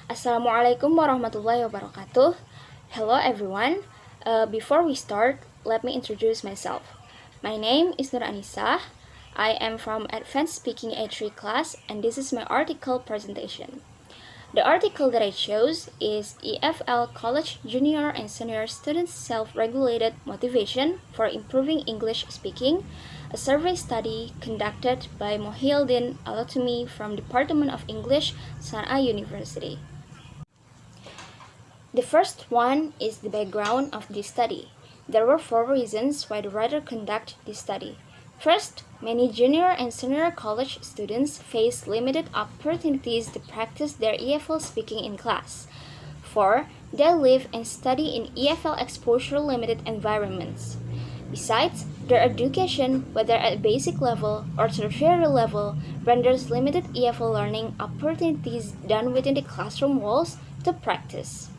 Assalamualaikum warahmatullahi wabarakatuh. Hello everyone. Before we start, let me introduce myself. My name is Nur Anisah. I am from Advanced Speaking A3 class and this is my article presentation. The article that I chose is EFL College Junior and Senior Students Self-Regulated Motivation for Improving English Speaking, a survey study conducted by Mohialdeen Alotumi from Department of English, Sana'a University. The first one is the background of this study. There were 4 reasons why the writer conducted this study. First, many junior and senior college students face limited opportunities to practice their EFL speaking in class. 4. They live and study in EFL exposure-limited environments. Besides, their education, whether at basic level or tertiary level, renders limited EFL learning opportunities done within the classroom walls to practice.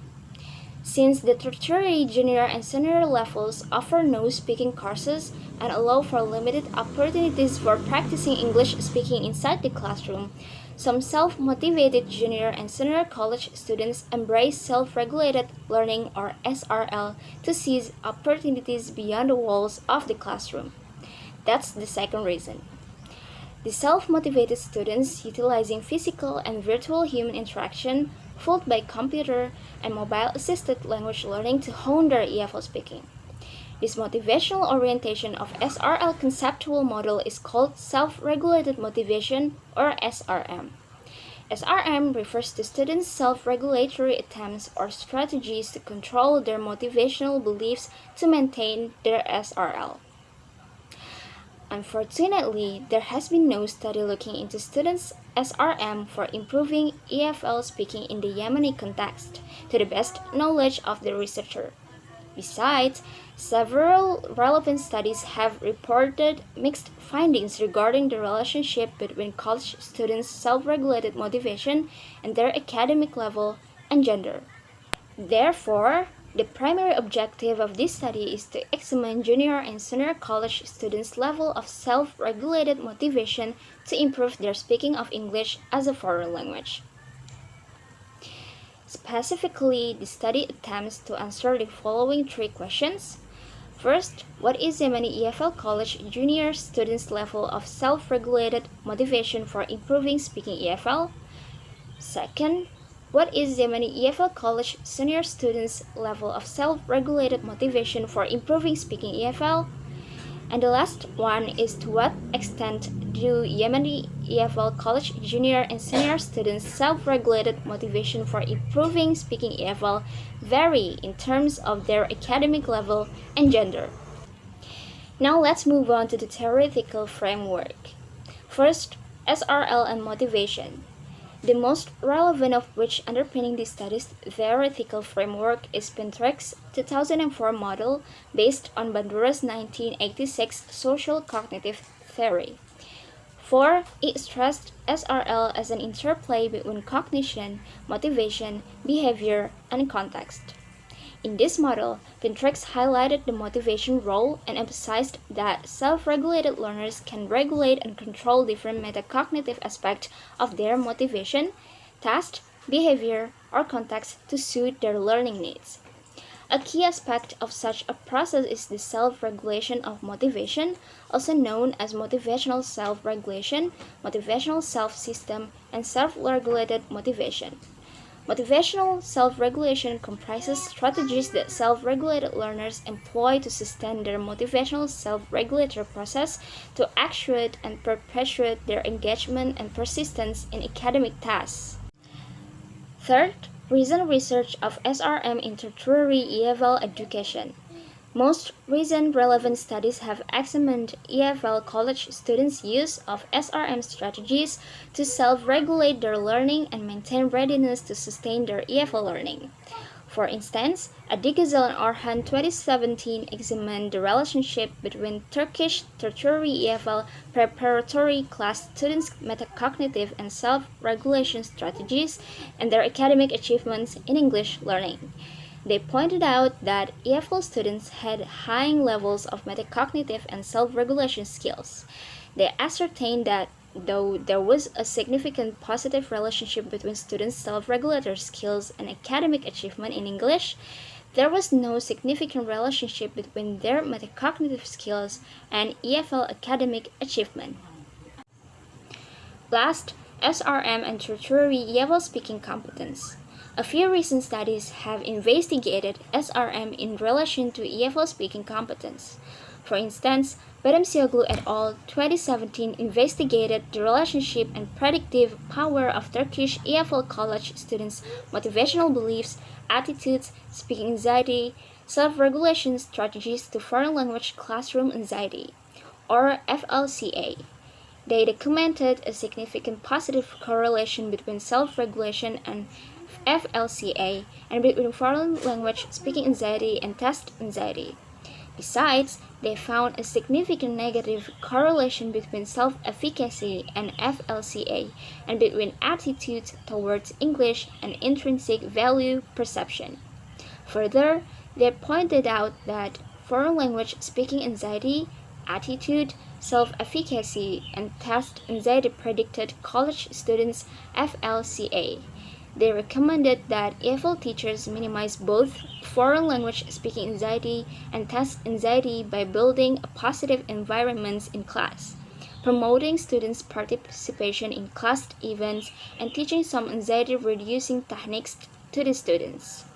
Since the tertiary, junior, and senior levels offer no speaking courses and allow for limited opportunities for practicing English speaking inside the classroom, some self-motivated junior and senior college students embrace self-regulated learning or SRL to seize opportunities beyond the walls of the classroom. That's the second reason. The self-motivated students utilizing physical and virtual human interaction followed by computer and mobile-assisted language learning to hone their EFL speaking. This motivational orientation of SRL conceptual model is called self-regulated motivation or SRM. SRM refers to students' self-regulatory attempts or strategies to control their motivational beliefs to maintain their SRL. Unfortunately, there has been no study looking into students' SRM for improving EFL speaking in the Yemeni context, to the best knowledge of the researcher. Besides, several relevant studies have reported mixed findings regarding the relationship between college students' self-regulated motivation and their academic level and gender. Therefore, the primary objective of this study is to examine junior and senior college students' level of self-regulated motivation to improve their speaking of English as a foreign language. Specifically, the study attempts to answer the following 3 questions. First, what is Yemeni EFL College junior students' level of self-regulated motivation for improving speaking EFL? Second, what is Yemeni EFL College senior students' level of self-regulated motivation for improving speaking EFL? And the last one is to what extent do Yemeni EFL College junior and senior students' self-regulated motivation for improving speaking EFL vary in terms of their academic level and gender? Now let's move on to the theoretical framework. First, SRL and motivation. The most relevant of which underpinning this study's theoretical framework is Pinterest's 2004 model based on Bandura's 1986 social cognitive theory. 4. It stressed SRL as an interplay between cognition, motivation, behavior, and context. In this model, Pinterest highlighted the motivation role and emphasized that self-regulated learners can regulate and control different metacognitive aspects of their motivation, task, behavior, or context to suit their learning needs. A key aspect of such a process is the self-regulation of motivation, also known as motivational self-regulation, motivational self-system, and self-regulated motivation. Motivational self-regulation comprises strategies that self-regulated learners employ to sustain their motivational self-regulatory process to actuate and perpetuate their engagement and persistence in academic tasks. Third, recent research of SRM in tertiary EFL education. Most recent relevant studies have examined EFL college students' use of SRM strategies to self-regulate their learning and maintain readiness to sustain their EFL learning. For instance, Adigazal and Orhan 2017 examined the relationship between Turkish tertiary EFL preparatory class students' metacognitive and self-regulation strategies and their academic achievements in English learning. They pointed out that EFL students had high levels of metacognitive and self-regulation skills. They ascertained that though there was a significant positive relationship between students' self-regulatory skills and academic achievement in English, there was no significant relationship between their metacognitive skills and EFL academic achievement. Last, SRM and tertiary EFL speaking competence. A few recent studies have investigated SRM in relation to EFL speaking competence. For instance, Badamsioglu et al. 2017 investigated the relationship and predictive power of Turkish EFL college students' motivational beliefs, attitudes, speaking anxiety, self-regulation strategies to foreign language classroom anxiety, or FLCA. They documented a significant positive correlation between self-regulation and FLCA and between foreign language speaking anxiety and test anxiety. Besides, they found a significant negative correlation between self-efficacy and FLCA and between attitudes towards English and intrinsic value perception. Further, they pointed out that foreign language speaking anxiety, attitude, self-efficacy, and test anxiety predicted college students' FLCA. They recommended that EFL teachers minimize both foreign language speaking anxiety and test anxiety by building a positive environment in class, promoting students' participation in class events, and teaching some anxiety-reducing techniques to the students.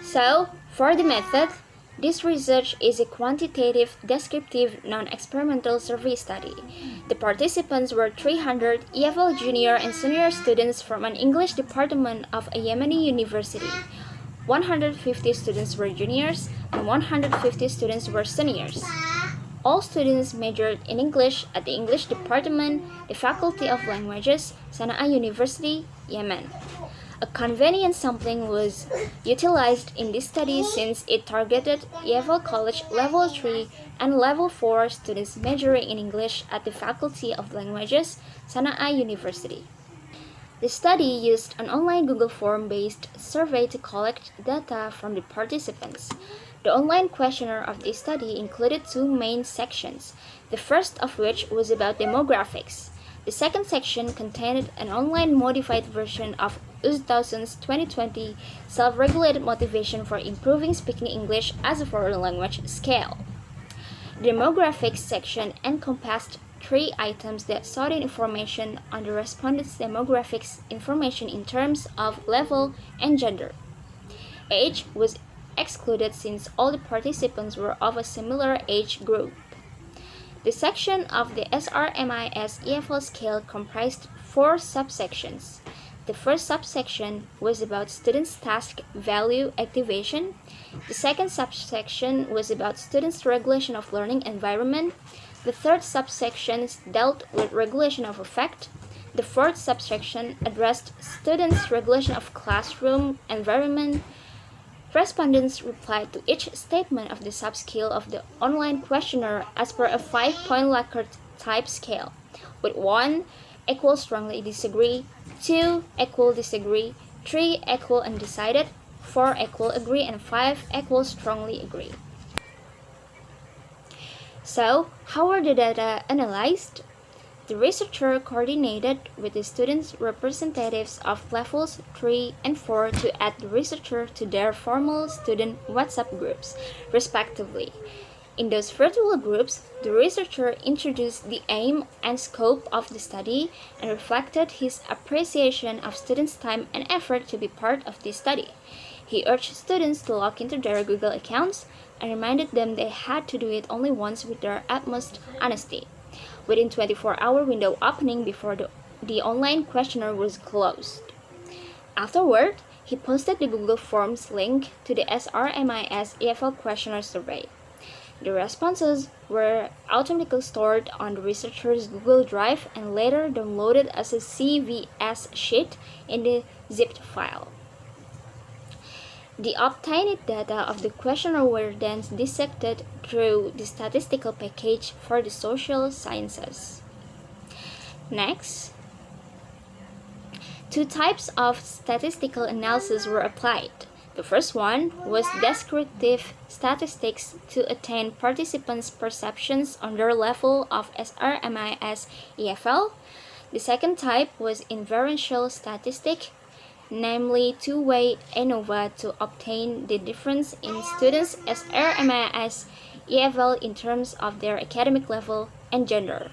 So, for the method, this research is a quantitative, descriptive, non-experimental survey study. The participants were 300 EFL junior and senior students from an English department of a Yemeni university. 150 students were juniors and 150 students were seniors. All students majored in English at the English department, the Faculty of Languages, Sana'a University, Yemen. A convenient sampling was utilized in this study since it targeted EFL College Level 3 and Level 4 students majoring in English at the Faculty of Languages, Sana'a University. The study used an online Google form-based survey to collect data from the participants. The online questionnaire of this study included two main sections, the first of which was about demographics. The second section contained an online modified version of Ustauson's 2020 Self-Regulated Motivation for Improving Speaking English as a Foreign Language scale. The demographics section encompassed 3 items that sought information on the respondents' demographics information in terms of level and gender. Age was excluded since all the participants were of a similar age group. The section of the SRMIS EFL scale comprised 4 subsections. The first subsection was about students' task value activation. The second subsection was about students' regulation of learning environment. The third subsection dealt with regulation of affect. The fourth subsection addressed students' regulation of classroom environment. Respondents replied to each statement of the subscale of the online questionnaire as per a 5-point Likert type scale, with 1 equal strongly disagree, 2 equal disagree, 3 equal undecided, 4 equal agree, and 5 equal strongly agree. So, how were the data analyzed? The researcher coordinated with the students' representatives of levels 3 and 4 to add the researcher to their formal student WhatsApp groups, respectively. In those virtual groups, the researcher introduced the aim and scope of the study and reflected his appreciation of students' time and effort to be part of this study. He urged students to log into their Google accounts and reminded them they had to do it only once with their utmost honesty, within 24-hour window opening before the online questionnaire was closed. Afterward, he posted the Google Forms link to the SRMIS EFL questionnaire survey. The responses were automatically stored on the researcher's Google Drive and later downloaded as a CVS sheet in the zipped file. The obtained data of the questionnaire were then dissected through the statistical package for the social sciences. Next, 2 types of statistical analysis were applied. The first one was descriptive statistics to attain participants' perceptions on their level of SRMIS EFL. The second type was inferential statistic, namely two-way ANOVA to obtain the difference in students' SRMIS EFL in terms of their academic level and gender.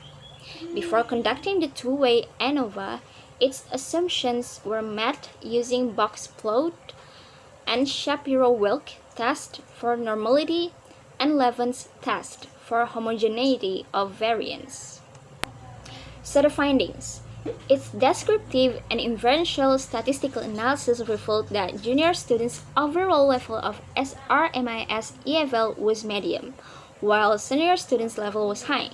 Before conducting the two-way ANOVA, its assumptions were met using box plot and Shapiro-Wilk test for normality and Levin's test for homogeneity of variance. So the findings. Its descriptive and inferential statistical analysis revealed that junior students' overall level of SRMIS EFL was medium, while senior students' level was high.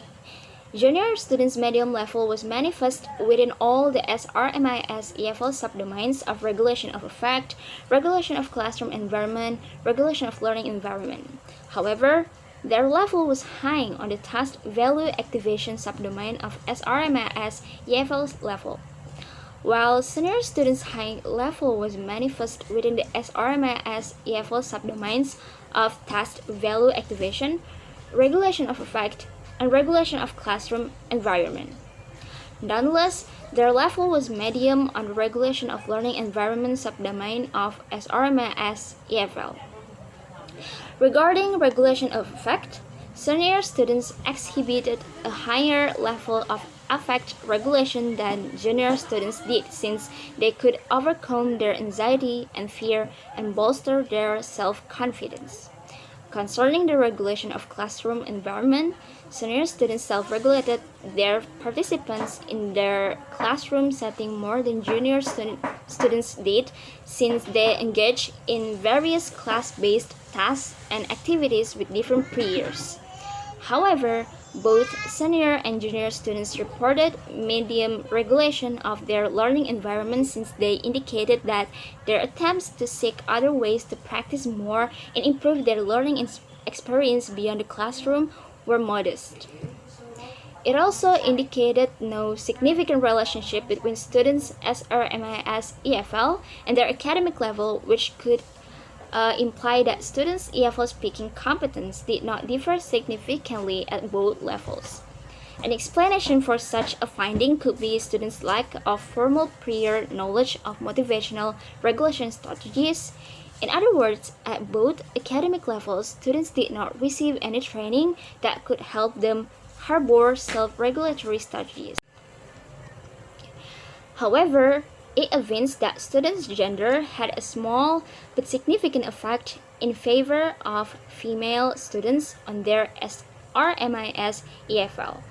Junior students' medium level was manifest within all the SRMIS EFL subdomains of regulation of affect, regulation of classroom environment, regulation of learning environment. However, their level was high on the task value activation subdomain of SRMIS EFL level. While senior students' high level was manifest within the SRMIS EFL subdomains of task value activation, regulation of affect, and regulation of classroom environment. Nonetheless, their level was medium on the regulation of learning environment subdomain of SRMIS EFL. Regarding regulation of affect, senior students exhibited a higher level of affect regulation than junior students did, since they could overcome their anxiety and fear and bolster their self-confidence. Concerning the regulation of classroom environment, senior students self-regulated their participants in their classroom setting more than junior students did, since they engaged in various class-based tasks and activities with different peers. However, both senior and junior students reported medium regulation of their learning environment, since they indicated that their attempts to seek other ways to practice more and improve their learning experience beyond the classroom were modest. It also indicated no significant relationship between students' SRMIS EFL and their academic level, which could imply that students' EFL speaking competence did not differ significantly at both levels. An explanation for such a finding could be students' lack of formal prior knowledge of motivational regulation strategies. In other words, at both academic levels, students did not receive any training that could help them harbor self-regulatory strategies. However, it evinced that students' gender had a small but significant effect in favor of female students on their SRMIS EFL.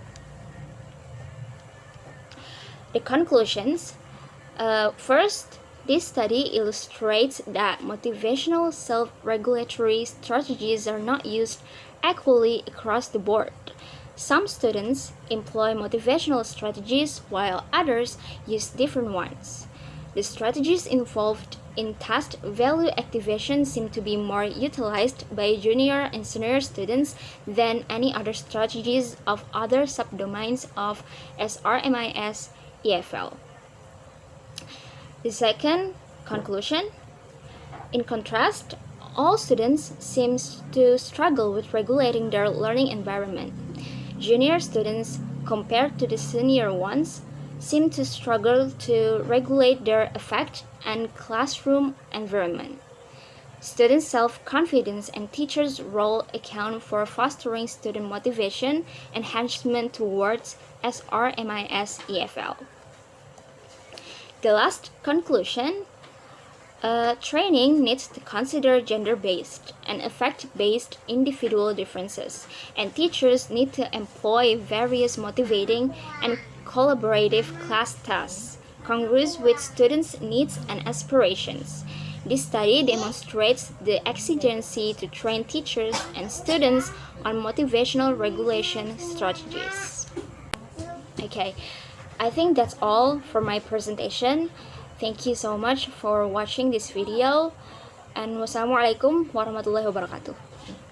The conclusions. First, this study illustrates that motivational self-regulatory strategies are not used equally across the board. Some students employ motivational strategies while others use different ones. The strategies involved in task value activation seem to be more utilized by junior and senior students than any other strategies of other subdomains of SRMIS EFL. The second conclusion, in contrast, all students seem to struggle with regulating their learning environment. Junior students, compared to the senior ones, seem to struggle to regulate their affect and classroom environment. Student self-confidence and teachers' role account for fostering student motivation enhancement towards SRMIS EFL. The last conclusion, training needs to consider gender-based and affect-based individual differences, and teachers need to employ various motivating and collaborative class tasks congruous with students' needs and aspirations. This study demonstrates the exigency to train teachers and students on motivational regulation strategies. Okay, I think that's all for my presentation. Thank you so much for watching this video, and wassalamualaikum warahmatullahi wabarakatuh.